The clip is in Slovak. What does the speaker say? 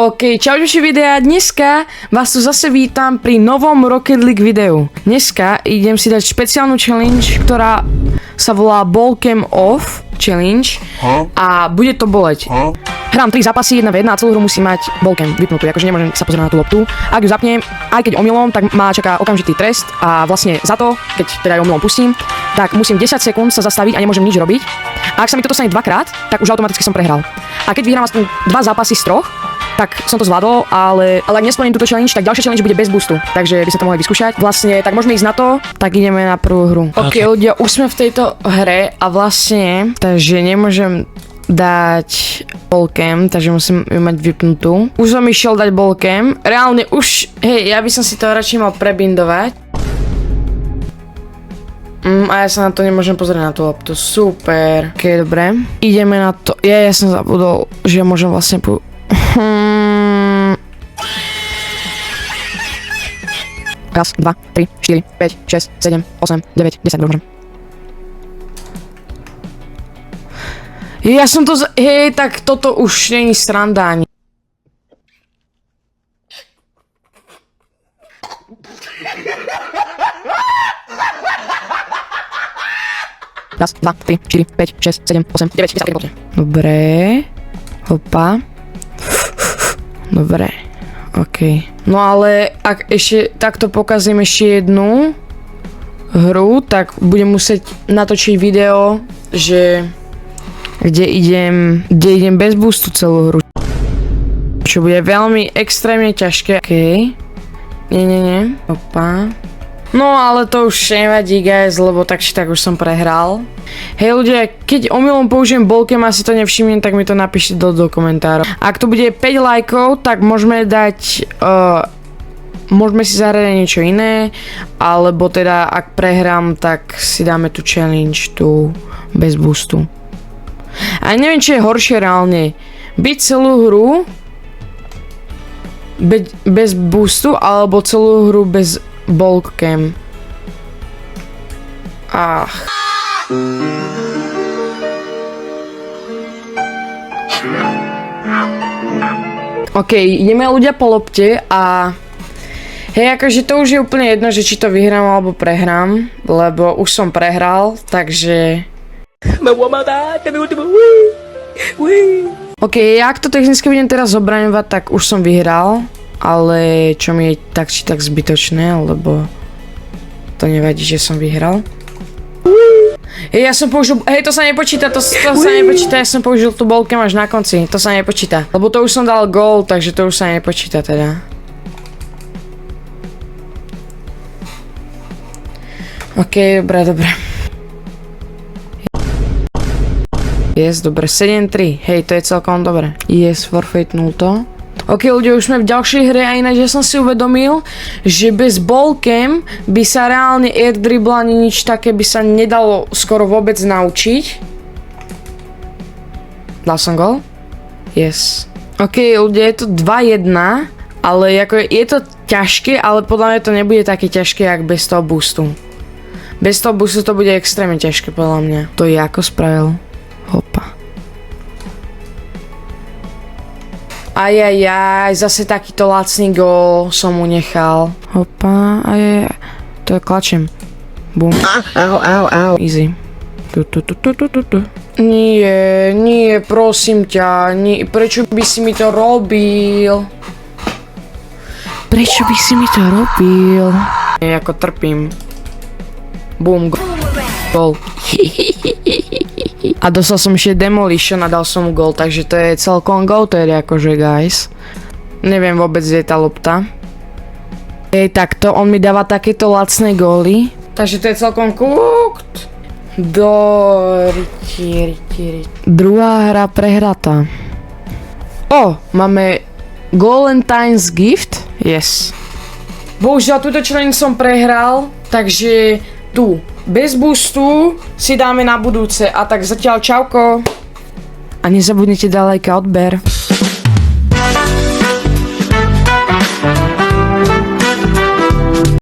OK, čauči videa, dneska vás tu zase vítam pri novom Rocket League videu. Dneska idem si dať špeciálnu challenge, ktorá sa volá Ballcam Off Challenge a bude to boleť. Hrám 3 zápasy, 1 v 1 a celú hru musím mať ballcam vypnutú, akože nemôžem sa pozerať na tú loptu. Ak ju zapnem, aj keď omylom, tak ma čaká okamžitý trest a vlastne za to, keď teda ju omylom pustím, tak musím 10 sekúnd sa zastaviť a nemôžem nič robiť. A ak sa mi toto stane dvakrát, tak už automaticky som prehral. A keď vyhrám aspoň 2 zápasy z 3, tak som to zvládol, ale ak nesplním túto challenge, tak ďalšia challenge bude bez boostu. Takže by sa to mohli vyskúšať. Vlastne, tak môžeme ísť na to, tak ideme na prvú hru. OK, ľudia, už sme v tejto hre a vlastne, takže nemôžem dať ballcam, takže musím ju mať vypnutú. Už som išiel dať ballcam. Reálne už, hej, ja by som si to radšej mal prebindovať. A ja sa na to nemôžem pozrieť na tú loptu. Super. OK, dobre. Ideme na to. Ja som zabudol, že môžem vlastne Raz, 2, 3, 4, 5, 6, 7, 8, 9, 10, môžem. Ja som to hej, tak toto už není sranda ani. Raz, 2, 3, 4, 5, 6, 7, 8, 9, 10, dobre. Hopa. Dobre. OK. No ale ak ešte takto pokazím ešte jednu hru, tak budem musieť natočiť video, že kde idem bez boostu celú hru. Čo bude veľmi extrémne ťažké. OK. Nie. Opa. No ale to už nevadí, guys, lebo tak či tak už som prehral. Hej ľudia, keď omylom použijem ballcam a si to nevšimnem, tak mi to napíšte do komentárov. Ak to bude 5 lajkov, tak môžeme dať môžeme si zahrať niečo iné, alebo teda ak prehrám, tak si dáme tú challenge tu bez boostu. A neviem, čo je horšie reálne, byť celú hru bez boostu, alebo celú hru bez ballcam. OK, ideme ľudia po lopte a hej, akože to už je úplne jedno, že či to vyhrám alebo prehrám, lebo už som prehral, takže OK, ak to technicky budem teraz zobraňovať, tak už som vyhral, ale čo mi je tak či tak zbytočné, lebo to nevadí, že som vyhral. Hej, ja som použil, hej, to sa nepočíta, to sa nepočíta, ja som použil tú ballcam až na konci, to sa nepočíta. Lebo to už som dal gól, takže to už sa nepočíta teda. OK, dobre. Yes, dobre, 7-3, hej, to je celkom dobre. Yes, forfeitnul to. OK, ľudia, už sme v ďalšej hre a ináč ja som si uvedomil, že bez ballcam by sa reálne air dribble ani nič také by sa nedalo skoro vôbec naučiť. Dal som gól? Yes. OK, ľudia, je to 2-1, ale ako je to ťažké, ale podľa mňa to nebude také ťažké, jak bez toho boostu. Bez toho boostu to bude extrémne ťažké, podľa mňa. To je ako spravil. Hopa. Ajajaj, zase takýto lacný gól som mu nechal. Hopa, ajajaj. To je klačem. Bum. Au. Easy. Nie, prosím ťa, prečo by si mi to robil? Prečo by si mi to robil? Ako trpím. Bum, gól. A dostal som ešte demolition a dal som mu gól, takže to je celkom gól, to je akože guys. Neviem vôbec, kde je tá lopta. Hej, takto, on mi dáva takéto lacné góly. Takže to je celkom cooked. Ryti. Druhá hra prehratá. Máme Golentine's Gift. Yes. Bohužiaľ, túto challenge som prehral, takže tu bez boostu si dáme na budúce. A tak zatiaľ čauko. A nezabudnite dať like a odber.